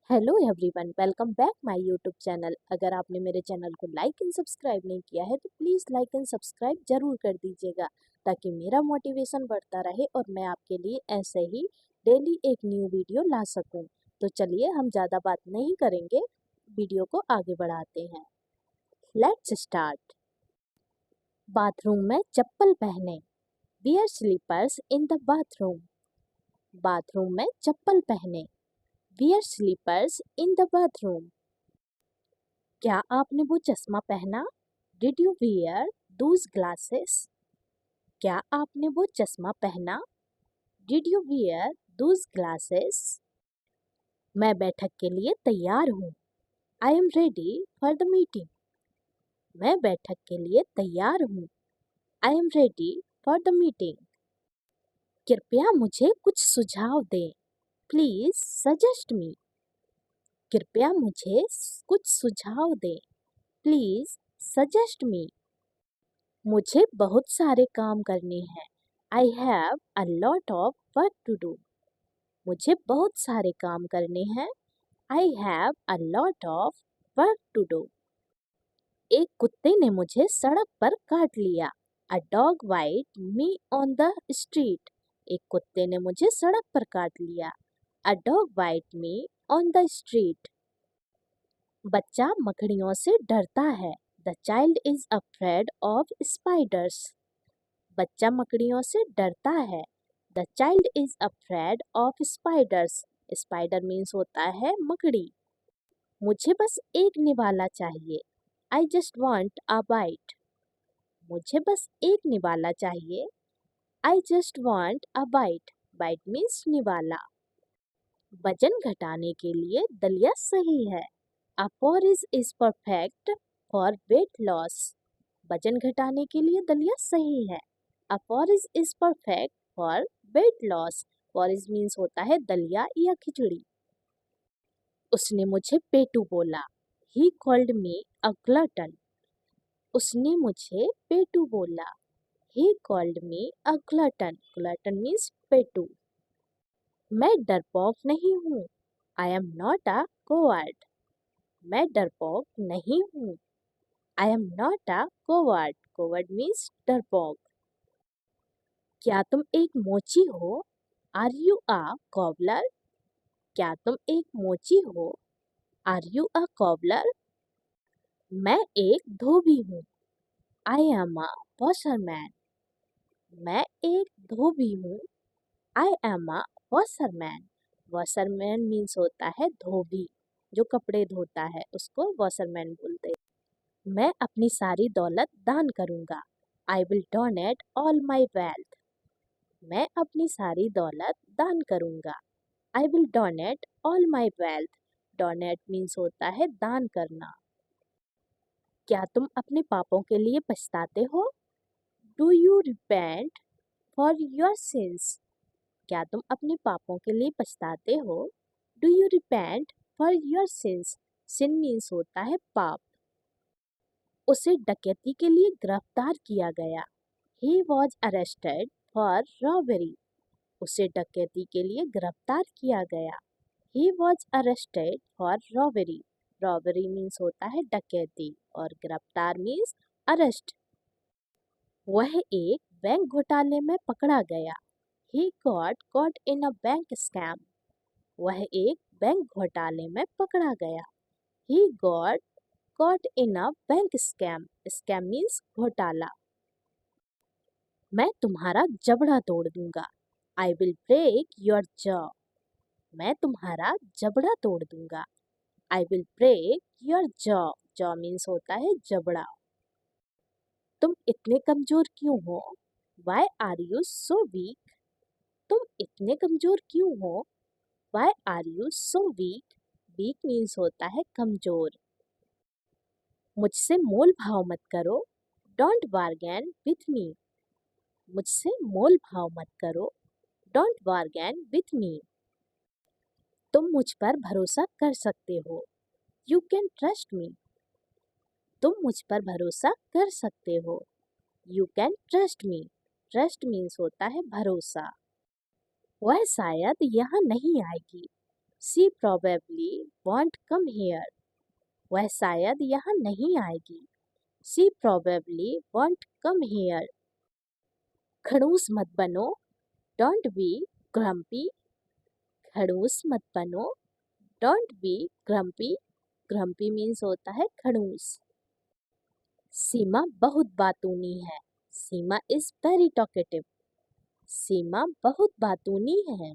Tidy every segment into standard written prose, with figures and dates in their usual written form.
Hello everyone, welcome back my YouTube channel. अगर आपने मेरे चैनल को लाइक एंड सब्सक्राइब नहीं किया है तो प्लीज़ लाइक एंड सब्सक्राइब जरूर कर दीजिएगा ताकि मेरा मोटिवेशन बढ़ता रहे और मैं आपके लिए ऐसे ही डेली एक न्यू वीडियो ला सकूं। तो चलिए हम ज़्यादा बात नहीं करेंगे, वीडियो को आगे बढ़ाते हैं। Let's start. बाथरूम में चप्पल पहने। Wear slippers in the bathroom. Bathroom में चप्पल पहने। Wear slippers in the bathroom. क्या आपने वो चश्मा पहना? Did you wear those glasses? क्या आपने वो चश्मा पहना? Did you wear those glasses? मैं बैठक के लिए तैयार हूँ। I am ready for the meeting. मैं बैठक के लिए तैयार हूँ। I am ready for the meeting. कृपया मुझे कुछ सुझाव दें। प्लीज सजेस्ट मी। कृपया मुझे कुछ सुझाव दें। Please suggest me. मुझे बहुत सारे काम करने हैं। I have a lot of work to do. मुझे बहुत सारे काम करने हैं। I have a lot of work to do. एक कुत्ते ने मुझे सड़क पर काट लिया। A dog bite me on the street. एक कुत्ते ने मुझे सड़क पर काट लिया। A dog bite me on the street. बच्चा मकड़ियों से डरता है। The child is afraid of spiders. बच्चा मकड़ियों से डरता है। The child is afraid of spiders. Spider means होता है मकड़ी। मुझे बस एक निवाला चाहिए। I just want a bite. मुझे बस एक निवाला चाहिए। I just want a bite. Bite means निवाला। वजन घटाने के लिए दलिया सही है। A porridge is perfect for weight loss. वजन घटाने के लिए दलिया सही है। A porridge is perfect for weight loss. Porridge means होता है दलिया या खिचड़ी। उसने मुझे पेटू बोला। He called me a glutton. उसने मुझे पेटू बोला। He called me a glutton. Glutton means पेटू। मैं डरपोक नहीं हूँ। I am not a coward. मैं डरपोक नहीं हूँ। I am not a coward. Coward means डरपोक। क्या तुम एक मोची हो? Are you a cobbler? क्या तुम एक मोची हो? Are you a cobbler? मैं एक धोबी हूँ। I am a washerman. मैं एक धोबी हूँ। I am a washerman. Washerman means होता है धोबी, जो कपड़े धोता है उसको वॉशरमैन बोलते हैं। मैं अपनी सारी दौलत दान करूँगा। I will donate all my wealth. मैं अपनी सारी दौलत दान करूँगा। I will donate all my wealth. Donate means होता है दान करना। क्या तुम अपने पापों के लिए पछताते हो? Do you repent for your sins? क्या तुम अपने पापों के लिए पछताते हो? Do you repent for your sins? Sin means होता है पाप। उसे डकैती के लिए गिरफ्तार किया गया। He was arrested for robbery. उसे डकैती के लिए गिरफ्तार किया गया। He was arrested for robbery. Robbery means होता है डकैती और गिरफ्तार मीन्स अरेस्ट। वह एक बैंक घोटाले में पकड़ा गया। He got caught in a bank scam. वह एक बैंक घोटाले में पकड़ा गया। He got caught in a bank scam. Scam means घोटाला। मैं तुम्हारा जबड़ा तोड़ दूंगा। I will break your jaw. मैं तुम्हारा जबड़ा तोड़ दूंगा। I will break your jaw. Jaw means होता है जबड़ा। तुम इतने कमजोर क्यों हो? Why are you so weak? तुम इतने कमजोर क्यों हो? Why are you so weak? Weak means होता है कमजोर। मुझसे मोल भाव मत करो। Don't bargain with me. मुझसे मोल भाव मत करो। Don't bargain with me. तुम मुझ पर भरोसा कर सकते हो। You can trust me. तुम मुझ पर भरोसा कर सकते हो। You can trust me. Trust means होता है भरोसा। वह शायद यहाँ नहीं आएगी। She probably won't come here. वह शायद यहाँ नहीं आएगी। She probably won't come here. खड़ूस मत बनो, डोंट बी ग्रम्पी। खड़ूस मत बनो, don't be grumpy. Grumpy means होता है खड़ूस। सीमा बहुत बातूनी है। Seema is very talkative. Seema बहुत बातूनी है।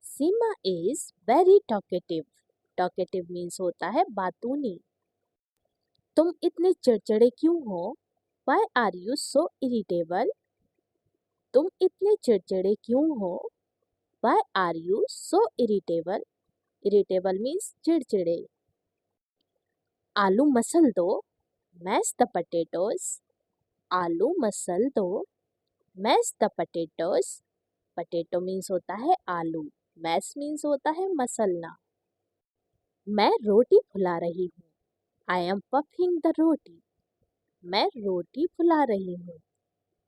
Seema is very talkative. Talkative means होता है बातूनी। तुम इतने चिड़चिड़े क्यों हो? Why are you so irritable? तुम इतने चिड़चिड़े क्यों हो? Why are you so irritable? Irritable means चिड़चिड़े। आलू मसल दो, मैश द potatoes। आलू मसल दो, mash the potatoes। potato means होता है आलू, मैश means होता है मसलना। मैं रोटी फुला रही हूँ। I am puffing the roti। मैं रोटी फुला रही हूँ।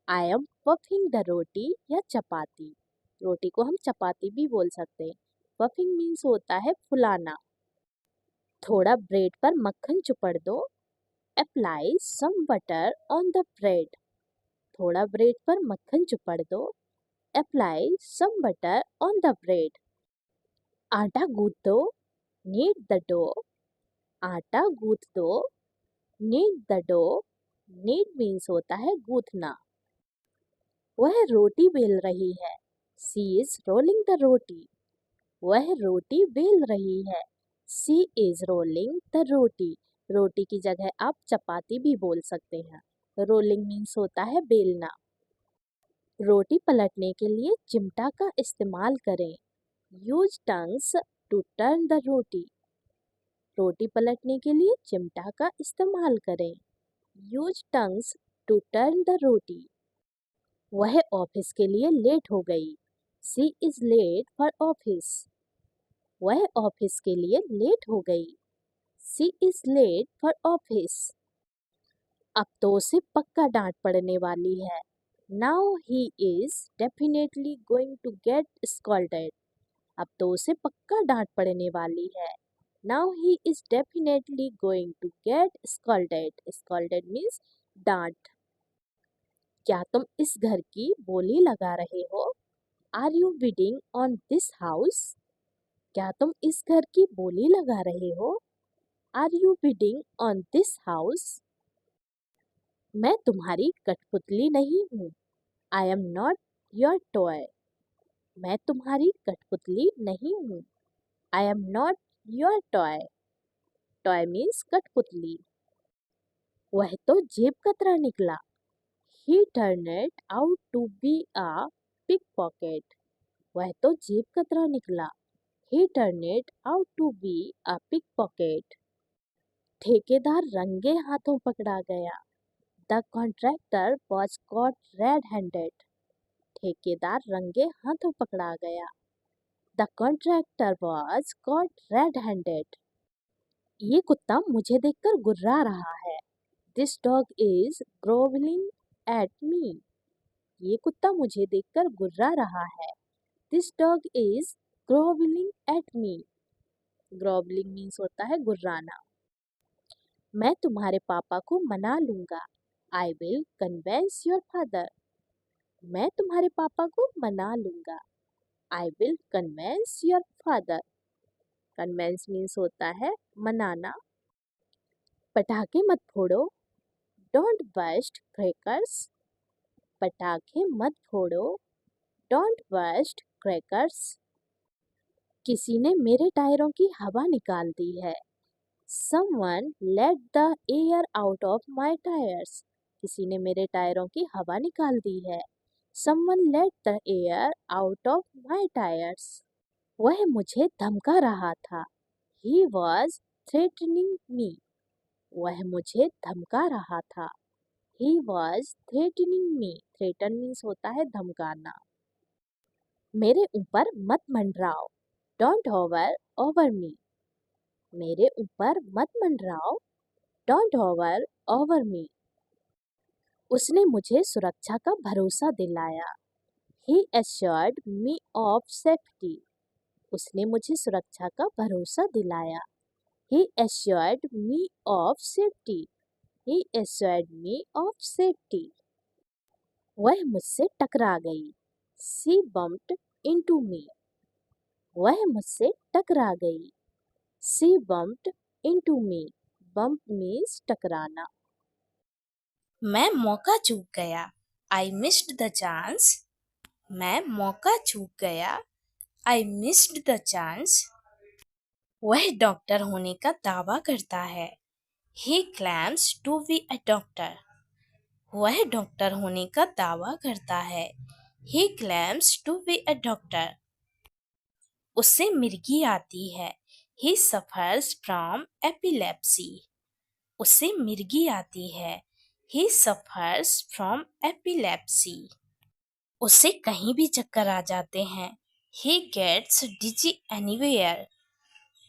I am puffing the roti या चपाती। रोटी को हम चपाती भी बोल सकते हैं। Puffing means होता है फुलाना। थोड़ा ब्रेड पर मक्खन चुपड़ दो। Apply some butter on the bread। थोड़ा ब्रेड पर मक्खन चुपड़ दो। Apply some butter on the bread। आटा गूंथ दो। Knead the dough। आटा गूंथ दो। Knead the dough। Knead means होता है गूंथना। वह रोटी बेल रही है। She is rolling the roti। वह रोटी बेल रही है। She is rolling the roti। रोटी की जगह आप चपाती भी बोल सकते हैं। रोलिंग मीन्स होता है बेलना। रोटी पलटने के लिए चिमटा का इस्तेमाल करें। Use tongs to turn the roti. रोटी पलटने के लिए चिमटा का इस्तेमाल करें। Use tongs to turn the roti. वह ऑफिस के लिए लेट हो गई। She is late for office। वह ऑफिस के लिए लेट हो गई। She is late for office। अब तो उसे पक्का डांट पड़ने वाली है। Now he is definitely going to get scolded। अब तो उसे पक्का डांट पड़ने वाली है। Now he is definitely going to get scolded। Scolded means डांट। क्या तुम इस घर की बोली लगा रहे हो? Are you bidding on this house? क्या तुम इस घर की बोली लगा रहे हो? Are you bidding on this house? मैं तुम्हारी कठपुतली नहीं हूँ। I am not your toy। मैं तुम्हारी कठपुतली नहीं हूँ। I am not your toy। Toy means कठपुतली। वह तो जेब कतरा निकला। He turned out to be a pickpocket। वह तो जेब कतरा निकला। He turned out to be a pickpocket। ठेकेदार रंगे हाथों पकड़ा गया। The contractor was caught red-handed। ठेकेदार रंगे हाथों पकड़ा गया। The contractor was caught red-handed। ये कुत्ता मुझे देखकर गुर्रा रहा है। This dog is growling at me। ये कुत्ता मुझे देखकर गुर्रा रहा है। This dog is growling at me। Growling means होता है गुर्राना। मैं तुम्हारे पापा को मना लूंगा। I will convince your father। मैं तुम्हारे पापा को मना लूंगा। I will convince your father। Convince means होता है मनाना। पटाखे मत फोड़ो। Don't burst crackers। पटाखे मत फोड़ो। Don't burst crackers। किसी ने मेरे टायरों की हवा निकाल दी है। Someone let the air out of my tires। किसी ने मेरे टायरों की हवा निकाल दी है। Someone let the air out of my tires। वह मुझे धमका रहा था। He was threatening me। वह मुझे धमका रहा था। He was threatening me। Threaten means होता है धमकाना। मेरे ऊपर मत मंडराओ। Don't hover over me। मेरे ऊपर मत मंडराओ। Don't hover over me। उसने मुझे सुरक्षा का भरोसा दिलाया। He assured me of safety। उसने मुझे सुरक्षा का भरोसा दिलाया। He assured me of safety. He assured me of safety. वह मुझसे टकरा गई। She bumped into me. वह मुझसे टकरा गई। She bumped into me. Bump means टकराना। मैं मौका चूक गया। I missed the chance. मैं मौका चूक गया। I missed the chance. वह डॉक्टर होने का दावा करता है। He claims to be a doctor. वह डॉक्टर होने का दावा करता है। He claims to be a doctor. उससे मिर्गी आती है। He suffers from epilepsy. उससे मिर्गी आती है। He suffers from epilepsy. उसे कहीं भी चक्कर आ जाते हैं। He gets dizzy anywhere.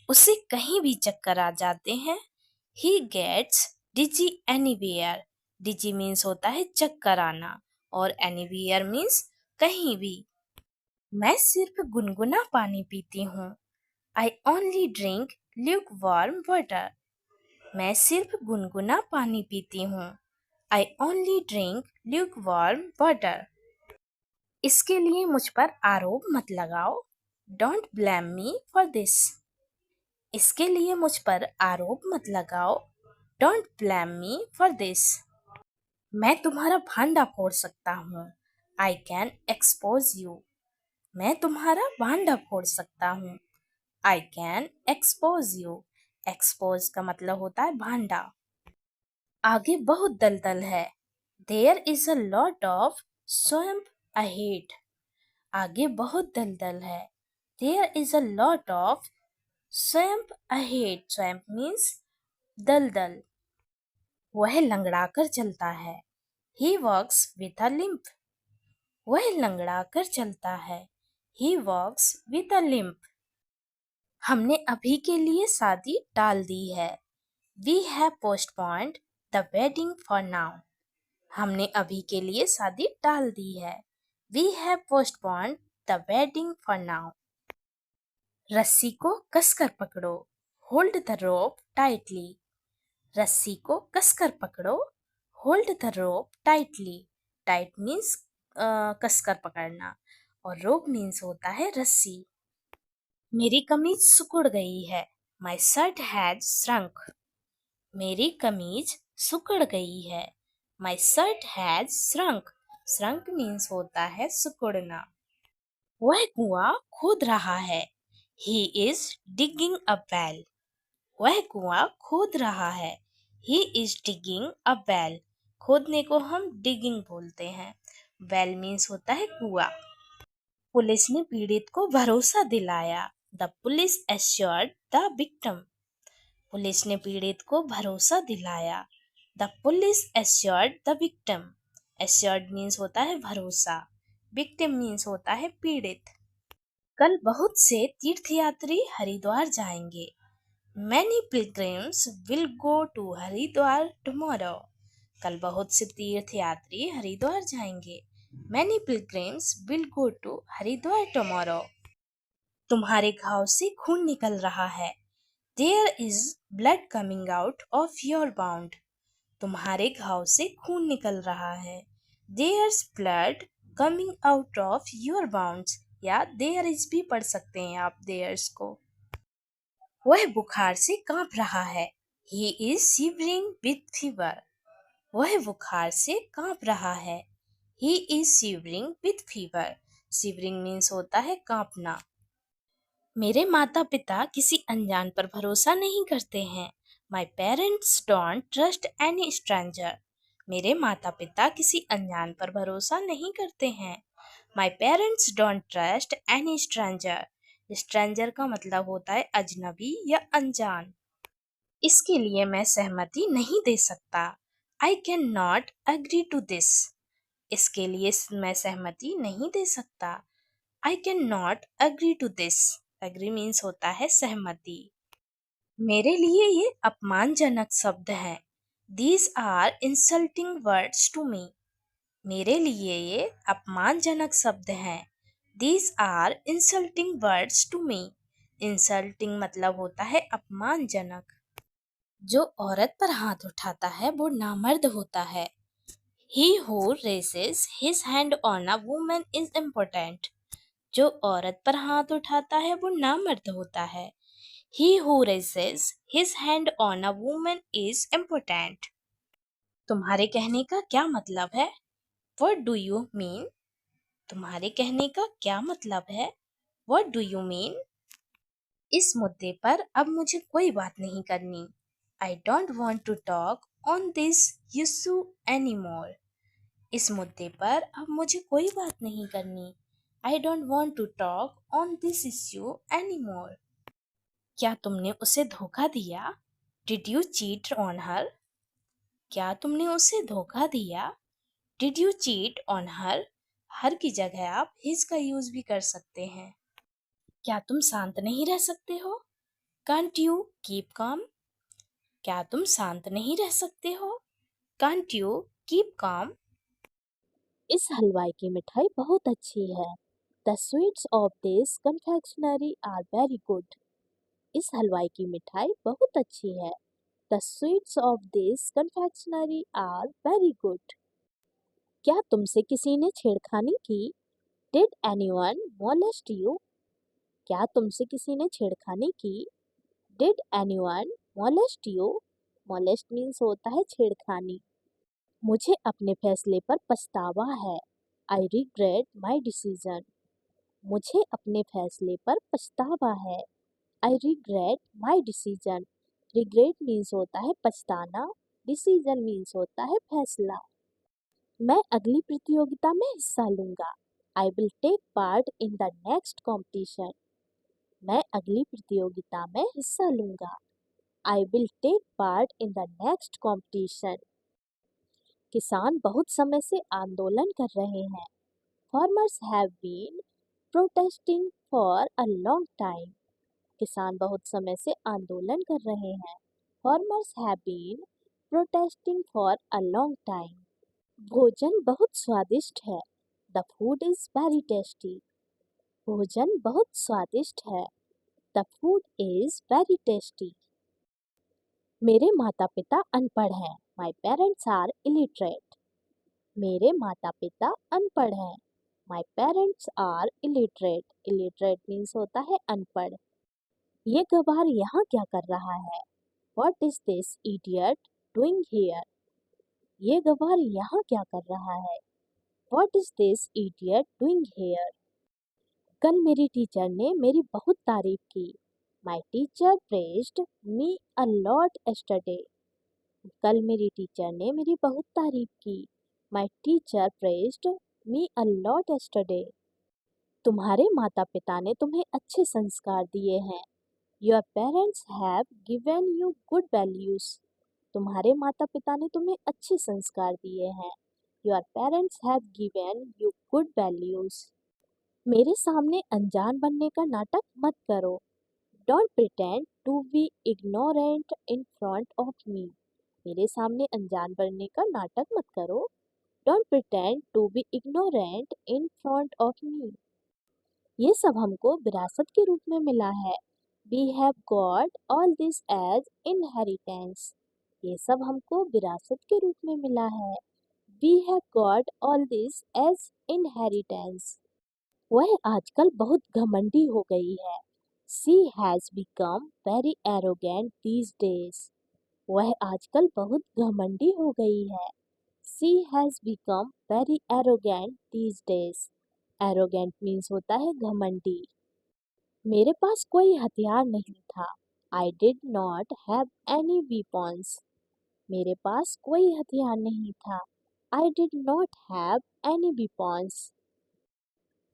उसे कहीं भी चक्कर आ जाते हैं। He gets dizzy anywhere. Dizzy means होता है चक्कर आना और anywhere means कहीं भी। मैं सिर्फ गुनगुना पानी पीती हूँ। I only drink lukewarm water. मैं सिर्फ गुनगुना पानी पीती हूँ। I only drink lukewarm water. इसके लिए मुझ पर आरोप मत लगाओ। Don't blame me for this. इसके लिए मुझ पर आरोप मत लगाओ। Don't blame me for this. मैं तुम्हारा भांडा फोड़ सकता हूँ। I can expose you. मैं तुम्हारा भांडा फोड़ सकता हूँ। I can expose you. Expose का मतलब होता है भांडा। आगे बहुत दलदल है। There is a lot of swamp ahead. आगे बहुत दलदल है। There is a lot of swamp ahead. Swamp means दलदल। वह लंगड़ाकर चलता है। He walks with a limp. वह लंगड़ाकर चलता है। He walks with a limp. हमने अभी के लिए शादी टाल दी है। We have postponed the wedding for now. हमने अभी के लिए शादी टाल दी है। We have postponed the wedding for now. रस्सी को कसकर पकड़ो। Hold the rope tightly. रस्सी को कसकर पकड़ो। Hold the rope tightly. Tight means कसकर पकड़ना और rope means होता है रस्सी। मेरी कमीज सिकुड़ गई है। My shirt has shrunk. मेरी कमीज सिकुड़ गई है। My shirt has shrunk. Shrunk means होता है सिकुड़ना। वह कुआं खोद रहा है। He is digging a well. वह कुआं खोद रहा है। He is digging a well. खोदने को हम digging बोलते हैं। Well means होता है कुआं। पुलिस ने पीड़ित को भरोसा दिलाया। The police assured the victim. Police ने पीड़ित को भरोसा दिलाया। The police assured the victim. Assured means होता है भरोसा। Victim means होता है पीड़ित। कल बहुत से तीर्थयात्री हरिद्वार जाएंगे। Many pilgrims will go to Haridwar tomorrow. कल बहुत से तीर्थयात्री हरिद्वार जाएंगे। Many pilgrims will go to Haridwar tomorrow. तुम्हारे घाव से खून निकल रहा है। There is blood coming out of your wound. तुम्हारे घाव से खून निकल रहा है। There's blood coming out of your wounds. या there is भी पढ़ सकते हैं आप there's को। वह बुखार से कांप रहा है। He is shivering with fever. वह बुखार से कांप रहा है। He is shivering with fever. Shivering means होता है कांपना। मेरे माता पिता किसी अनजान पर भरोसा नहीं करते हैं। My parents don't trust any stranger. मेरे माता पिता किसी अनजान पर भरोसा नहीं करते हैं। My parents don't trust any stranger. Stranger का मतलब होता है अजनबी या अनजान। इसके लिए मैं सहमति नहीं दे सकता। I cannot agree to this. इसके लिए मैं सहमति नहीं दे सकता। I cannot agree to this. Agree means होता है सहमति। मेरे लिए ये अपमानजनक शब्द हैं। These are insulting words to me. मेरे लिए ये अपमानजनक शब्द हैं। These are insulting words to me. Insulting मतलब होता है अपमानजनक। जो औरत पर हाथ उठाता है वो नामर्द होता है। He who raises his hand on a woman is important. जो औरत पर हाथ उठाता है वो नामर्द होता है। He who raises his hand on a woman is important. तुम्हारे कहने का क्या मतलब है? What do you mean? तुम्हारे कहने का क्या मतलब है? What do you mean? इस मुद्दे पर अब मुझे कोई बात नहीं करनी। I don't want to talk on this issue anymore. इस मुद्दे पर अब मुझे कोई बात नहीं करनी। I don't want to talk on this issue anymore. क्या तुमने उसे धोखा दिया? Did you cheat on her? क्या तुमने उसे धोखा दिया? Did you cheat on her? हर की जगह आप his का यूज भी कर सकते हैं। क्या तुम शांत नहीं रह सकते हो? Can't you keep calm? क्या तुम शांत नहीं रह सकते हो? Can't you keep calm? इस हलवाई की मिठाई बहुत अच्छी है। The sweets of this confectionery are very good. इस हलवाई की मिठाई बहुत अच्छी है। The sweets of this confectionery are very good. क्या तुमसे किसी ने छेड़खानी की? Did anyone molest you? क्या तुमसे किसी ने छेड़खानी की? Did anyone molest you? Molest means होता है छेड़खानी। मुझे अपने फैसले पर पछतावा है। I regret my decision. मुझे अपने फैसले पर पछतावा है। I regret my decision. Regret means होता है पछताना। डिसीजन मीन्स होता है फैसला। मैं अगली प्रतियोगिता में हिस्सा लूंगा। I will take part in the next competition. मैं अगली प्रतियोगिता में हिस्सा लूंगा। I will take part in the next competition. किसान बहुत समय से आंदोलन कर रहे हैं। Farmers have been protesting for a long time. किसान बहुत समय से आंदोलन कर रहे हैं। Farmers have been protesting for a long time. भोजन बहुत स्वादिष्ट है। The food is very tasty. भोजन बहुत स्वादिष्ट है। The food is very tasty. मेरे माता पिता अनपढ़ हैं। My parents are illiterate. मेरे माता पिता अनपढ़ हैं। My parents are illiterate. Illiterate means होता है अनपढ़। ये गवार यहाँ क्या कर रहा है? What is this idiot doing here? ये गवार यहाँ क्या कर रहा है? What is this idiot doing here? कल मेरी टीचर ने मेरी बहुत तारीफ की। My teacher praised me a lot yesterday. कल मेरी टीचर ने मेरी बहुत तारीफ की। My teacher praised me a lot yesterday. तुम्हारे माता पिता ने तुम्हें अच्छे संस्कार दिए हैं। Your parents have given you good values. तुम्हारे माता पिता ने तुम्हें अच्छे संस्कार दिए हैं। Your parents have given you good values. मेरे सामने अनजान बनने का नाटक मत करो। Don't pretend to be ignorant in front of me. मेरे सामने अनजान बनने का नाटक मत करो। Don't pretend to be ignorant in front of me. ये सब हमको विरासत के रूप में मिला है। We have got all this as inheritance. ये सब हमको विरासत के रूप में मिला है। We have got all this as inheritance. वह आजकल बहुत घमंडी हो गई है। She has become very arrogant these days. वह आजकल बहुत घमंडी हो गई है। She has become very arrogant these days. Arrogant means होता है घमंडी। मेरे पास कोई हथियार नहीं था। I did not have any weapons. मेरे पास कोई हथियार नहीं था। I did not have any weapons.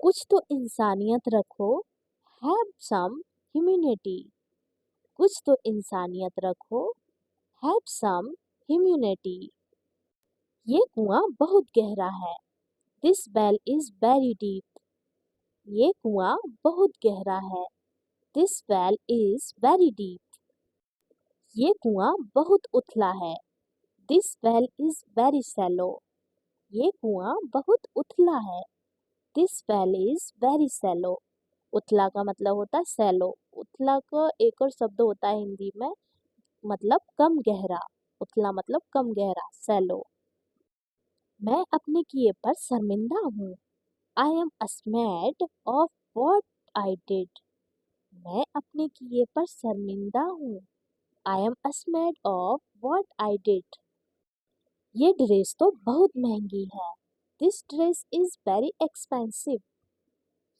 कुछ तो इंसानियत रखो। Have some humanity. कुछ तो इंसानियत रखो। Have some humanity. ये कुआं बहुत गहरा है। This well is very deep. ये कुआं बहुत गहरा है। This well is very deep. ये कुआं बहुत उथला है। This well is very shallow. ये कुआं बहुत उथला है। This well is very shallow. उथला का मतलब होता है सैलो। उथला का एक और शब्द होता है हिंदी में, मतलब कम गहरा। उथला मतलब कम गहरा, सैलो। मैं अपने किए पर शर्मिंदा हूँ। I M ashamed of what I did. मैं अपने किए पर शर्मिंदा हूँ। I M ashamed of what I did. ये ड्रेस तो बहुत महंगी है। This dress is very expensive.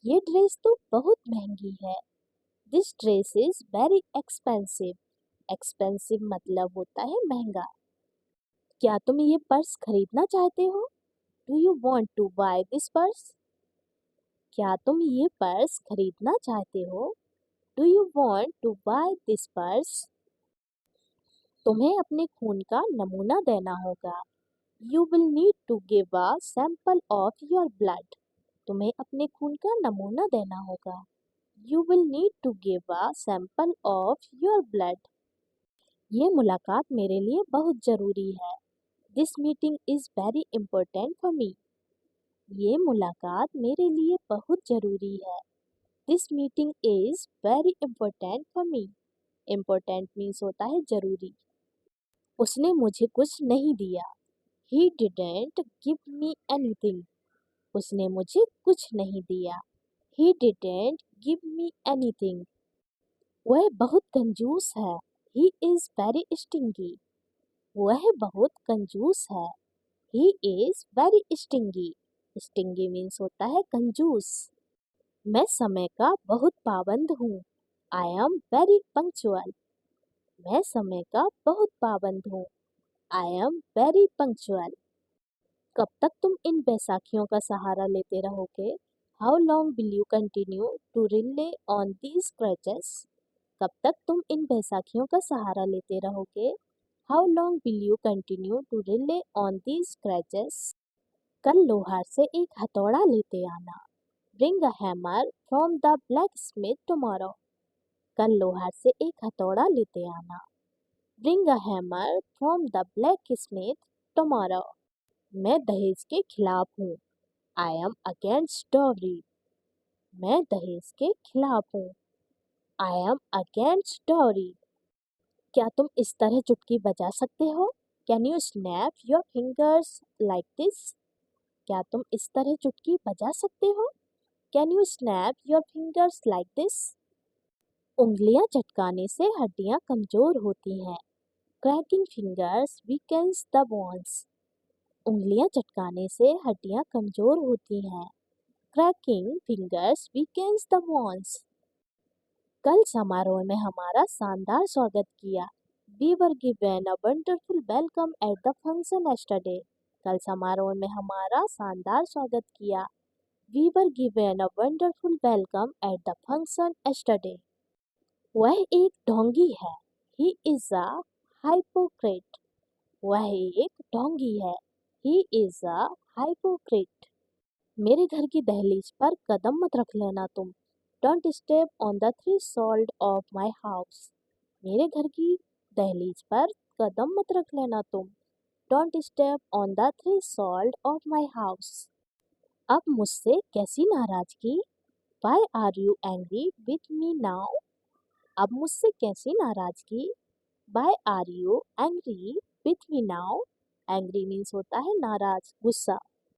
ये ड्रेस तो बहुत महंगी है। This dress is very expensive. Expensive मतलब होता है महंगा। क्या तुम ये पर्स खरीदना चाहते हो? Do you want to buy this purse? क्या तुम ये पर्स खरीदना चाहते हो? Do you want to buy this purse? तुम्हें अपने खून का नमूना देना होगा। You will need to give a sample of your blood. तुम्हें अपने खून का नमूना देना होगा। You will need to give a sample of your blood. ये मुलाकात मेरे लिए बहुत ज़रूरी है। This meeting is very important for me. ये मुलाकात मेरे लिए बहुत ज़रूरी है। This meeting is very important for me. Important means होता है ज़रूरी। उसने मुझे कुछ नहीं दिया। He didn't give me anything. उसने मुझे कुछ नहीं दिया। He didn't give me anything. वह बहुत कंजूस है। He is very stingy. वह बहुत कंजूस है। He is very stingy. Stingy means होता है कंजूस। मैं समय का बहुत पाबंद हूँ। I am very punctual. मैं समय का बहुत पाबंद हूँ। I am very punctual. कब तक तुम इन बैसाखियों का सहारा लेते रहोगे? How long will you continue to rely on these crutches? कब तक तुम इन बैसाखियों का सहारा लेते रहोगे? How long will you continue to rely on these crutches? कल लोहार से एक हथौड़ा लेते आना। Bring a hammer from the blacksmith tomorrow. कल लोहार से एक हथौड़ा लेते आना। Bring a hammer from the blacksmith tomorrow. मैं दहेज के खिलाफ हूँ। I am against dowry. मैं दहेज के खिलाफ हूँ। I am against dowry. क्या तुम इस तरह चुटकी बजा सकते हो? Can you snap your fingers like this? क्या तुम इस तरह चुटकी बजा सकते हो? Can you snap your fingers like this? उंगलियां चटकाने से हड्डियां कमजोर होती हैं। Cracking fingers weakens the bones. उंगलियां चटकाने से हड्डियां कमजोर होती हैं। Cracking fingers weakens the bones. कल समारोह में हमारा शानदार स्वागत किया। We were given a wonderful welcome at the function yesterday। कल समारोह में हमारा शानदार स्वागत किया। We were given a wonderful welcome at the function yesterday। वह एक ढोंगी है। He is a hypocrite. वह एक ढोंगी है। He is a hypocrite. मेरे घर की दहलीज पर कदम मत रख लेना तुम। Don't step on the threshold of my house. मेरे घर की दहलीज पर कदम मत रख लेना तुम। Don't step on the threshold of my house. अब मुझसे कैसी नाराजगी? Why are you angry with me now? अब मुझसे कैसी नाराजगी? Why are you angry with me now? Angry means होता है नाराज, गुस्सा।